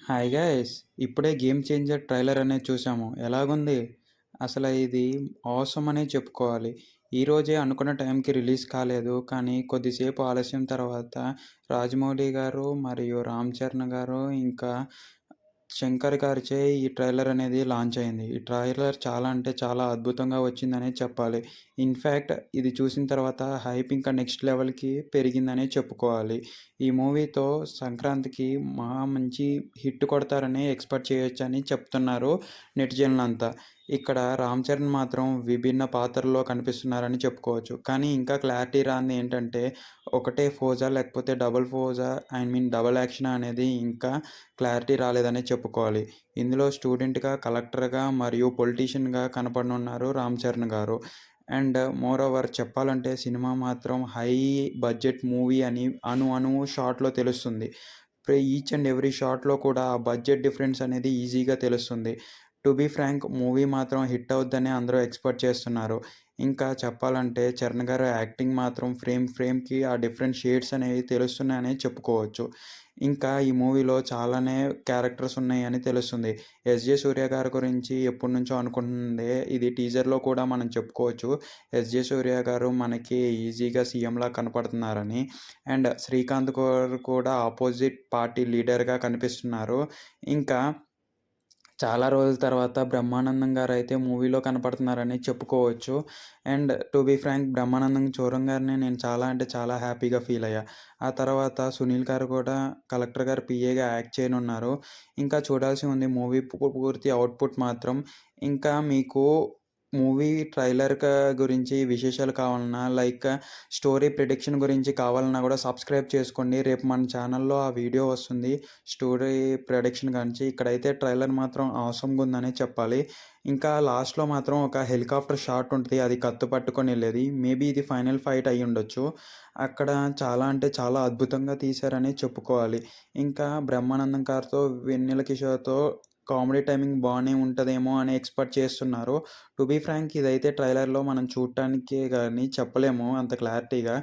Hi guys! ఇప్పుడే 'game changer' trailer అనేది చూసాము. ఎలాగుంది? అసల ఇది ఆసమ్ అనే చెప్పుకోవాలి. ఈరోజే అనుకున్న టైంకి రిలీజ్ కాలేదు. కానీ కొద్దిసేపు ఆలస్యం తర్వాత రాజమౌళి గారు మరియు రామ్ చరణ్ గారు ఇంకా శంకర్ గారిచే ఈ ట్రైలర్ అనేది లాంచ్ అయింది. ఈ ట్రైలర్ చాలా అంటే చాలా అద్భుతంగా వచ్చిందనే చెప్పాలి. ఇన్‌ఫాక్ట్ ఇది చూసిన తర్వాత హైప్ ఇంకా నెక్స్ట్ లెవెల్‌కి పెరిగిందనే చెప్పుకోవాలి. ఈ మూవీతో సంక్రాంతికి మహా మంచి హిట్ కొడతారని ఎక్స్‌పెక్ట్ చేయొచ్చని చెప్తున్నారు నెటిజన్లంతా. ఇక్కడ రామ్ చరణ్ మాత్రం విభిన్న పాత్రల్లో కనిపిస్తున్నారని చెప్పుకోవచ్చు. కానీ ఇంకా క్లారిటీ రానిది ఏంటంటే ఒకటే ఫోజా లేకపోతే డబుల్ ఫోజా డబుల్ యాక్షనా అనేది ఇంకా క్లారిటీ రాలేదనే చెప్పుకోవాలి. ఇందులో స్టూడెంట్‌గా, కలెక్టర్‌గా మరియు పొలిటీషియన్‌గా కనపడనున్నారు రామ్ చరణ్ గారు. అండ్ మోర్ ఓవర్ చెప్పాలంటే సినిమా మాత్రం హై బడ్జెట్ మూవీ అని అణువు షాట్‌లో తెలుస్తుంది. ఈచ్ అండ్ ఎవ్రీ షాట్‌లో కూడా ఆ బడ్జెట్ డిఫరెన్స్ అనేది ఈజీగా తెలుస్తుంది. టు బీ ఫ్రాంక్ మూవీ మాత్రం హిట్ అవుద్దని అందరూ ఎక్స్‌పెక్ట్ చేస్తున్నారు. ఇంకా చెప్పాలంటే చరణ్ గారు యాక్టింగ్ మాత్రం ఫ్రేమ్‌కి ఆ డిఫరెంట్ షేడ్స్ అనేవి తెలుస్తున్నాయని చెప్పుకోవచ్చు. ఇంకా ఈ మూవీలో చాలానే క్యారెక్టర్స్ ఉన్నాయని తెలుస్తుంది. 'ఎస్‌జే సూర్య' గారి గురించి ఎప్పటినుంచో అనుకుంటుందే ఇది టీజర్‌లో కూడా మనం చెప్పుకోవచ్చు. 'ఎస్‌జే సూర్య' గారు మనకి ఈజీగా సీఎంలా కనపడుతున్నారని. అండ్ శ్రీకాంత్ గారు కూడా అపోజిట్ పార్టీ లీడర్‌గా కనిపిస్తున్నారు. ఇంకా చాలా రోజుల తర్వాత బ్రహ్మానందం గారైతే మూవీలో కనపడుతున్నారని చెప్పుకోవచ్చు. And to be frank Brahmanandam చూడంగానే నేను చాలా అంటే చాలా హ్యాపీగా ఫీల్ అయ్యా. ఆ తర్వాత సునీల్ గారు కూడా కలెక్టర్ గారు పీఏగా యాక్ట్ చేయనున్నారు. ఇంకా చూడాల్సి ఉంది మూవీ పూర్తి అవుట్‌పుట్ మాత్రం. ఇంకా మీకు మూవీ ట్రైలర్ గురించి విశేషాలు కావాలన్నా, లైక్ స్టోరీ ప్రిడిక్షన్ గురించి కావాలన్నా కూడా సబ్స్క్రైబ్ చేసుకోండి. రేపు మన ఛానల్‌లో ఆ వీడియో వస్తుంది. స్టోరీ ప్రిడిక్షన్ గురించి. ఇక్కడైతే ట్రైలర్ మాత్రం ఆసమ్‌గా ఉందనే చెప్పాలి. ఇంకా లాస్ట్‌లో మాత్రం ఒక హెలికాప్టర్ షాట్ ఉంటది. అది కత్తి పట్టుకొని ఎళ్ళేది. మేబీ ఇది ఫైనల్ ఫైట్ అయ్యుండొచ్చు. అక్కడ చాలా అంటే చాలా అద్భుతంగా తీశారని చెప్పుకోవాలి. ఇంకా బ్రహ్మానందం గారితో, వెన్నెల కిషోర్‌తో కామెడీ టైమింగ్ బానే ఉంటదేమో అని ఎక్స్‌పెక్ట్ చేస్తున్నారు. టు బీ ఫ్రాంక్ ఇదైతే ట్రైలర్‌లో మనం చూడటానికే గాని చెప్పలేము అంత క్లారిటీగా.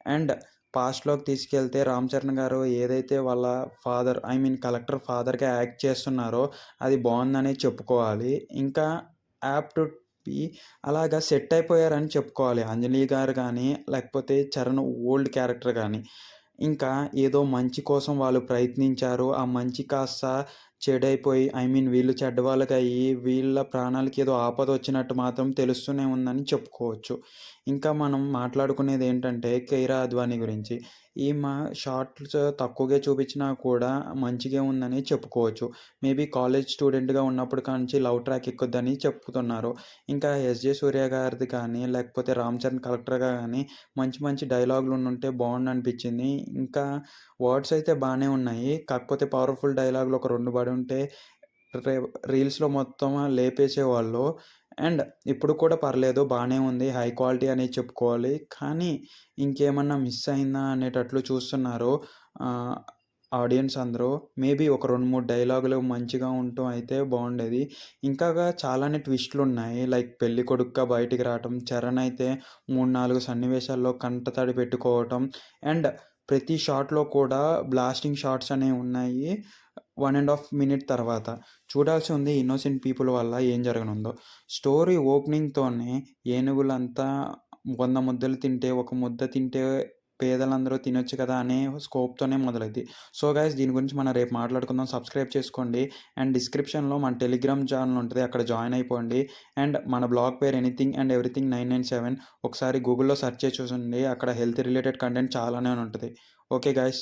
అండ్ పాస్ట్‌లోకి తీసుకెళ్తే రామ్ చరణ్ గారు ఏదైతే వాళ్ళ ఫాదర్ కలెక్టర్ ఫాదర్‌గా యాక్ట్ చేస్తున్నారో అది బావుందనే చెప్పుకోవాలి. ఇంకా యాప్ట్ బి అలాగా సెట్ అయిపోయారని చెప్పుకోవాలి. అంజలి గారు గానీ, లేకపోతే చరణ్ ఓల్డ్ క్యారెక్టర్ గానీ. ఇంకా ఏదో మంచి కోసం వాళ్ళు ప్రయత్నించారు. ఆ మంచి కాస్త చెడైపోయి వీళ్ళు చెడ్డవాళ్ళకయ్యి వీళ్ళ ప్రాణాలకి ఏదో ఆపదొచ్చినట్టు మాత్రం తెలుస్తూనే ఉందని చెప్పుకోవచ్చు. ఇంకా మనం మాట్లాడుకునేదేంటంటే 'కైరా అద్వానీ' గురించి. ఈమె షార్ట్స్ తక్కువగా చూపించినా కూడా మంచిగే ఉందని చెప్పుకోవచ్చు. మేబీ కాలేజ్ స్టూడెంట్‌గా ఉన్నప్పుడు కానుంచి లవ్ ట్రాక్ ఎక్కుద్దని చెప్పుతున్నారు. ఇంకా 'ఎస్‌జే సూర్య' గారిది కానీ, లేకపోతే 'రామ్ చరణ్' కలెక్టర్‌గా గానీ మంచి మంచి డైలాగులుండుంటే బావుండనిపించింది. ఇంకా వర్డ్స్ అయితే బానే ఉన్నాయి. కాకపోతే పవర్‌ఫుల్ డైలాగులు ఒక 2 పడుంటే రే రీల్స్‌లో మొత్తం లేపేసేవాళ్ళు. అండ్ ఇప్పుడు కూడా పర్లేదు బానే ఉంది. హై క్వాలిటీ అనే చెప్పుకోవాలి. కానీ ఇంకేమన్నా మిస్ అయిందా అనేటట్లు చూస్తున్నారు ఆహ్, ఆడియన్స్ అందరూ. మేబీ ఒక 2, 3 డైలాగులు మంచిగా ఉంటం అయితే బావుండేది. ఇంకాగా చాలానే ట్విస్ట్‌లున్నాయి. లైక్ పెళ్ళికొడుకుగా బయటికి రావటం, చరణ్ అయితే 3, 4 సన్నివేశాల్లో కంటతడి పెట్టుకోవటం అండ్ ప్రతి షాట్‌లో కూడా బ్లాస్టింగ్ షాట్స్ అనేవి ఉన్నాయి. 1 ½ మినిట్ తర్వాత. చూడాల్సి ఉంది ఇన్నోసెంట్ పీపుల్ వల్ల ఏం జరగనుందో. స్టోరీ ఓపెనింగ్‌తోనే ఏనుగులంతా 100 ముద్దలు తింటే, ఒక ముద్ద తింటే పేదలందరూ తినొచ్చు కదా! అనే స్కోప్‌తోనే మొదలైద్ది. సో, గైస్ దీని గురించి మనం రేపు మాట్లాడుకుందాం. సబ్స్క్రైబ్ చేసుకోండి. అండ్ డిస్క్రిప్షన్‌లో మన టెలిగ్రామ్ ఛానెల్ ఉంటది. అక్కడ జాయిన్ అయిపోండి. అండ్ మన బ్లాగ్ పేరు ఎనీథింగ్ అండ్ ఎవ్రీథింగ్ 997 ఒకసారి గూగుల్‌లో సెర్చ్ చేసి చూడండి. అక్కడ హెల్త్ రిలేటెడ్ కంటెంట్ చాలానే ఉంటది. Okay guys.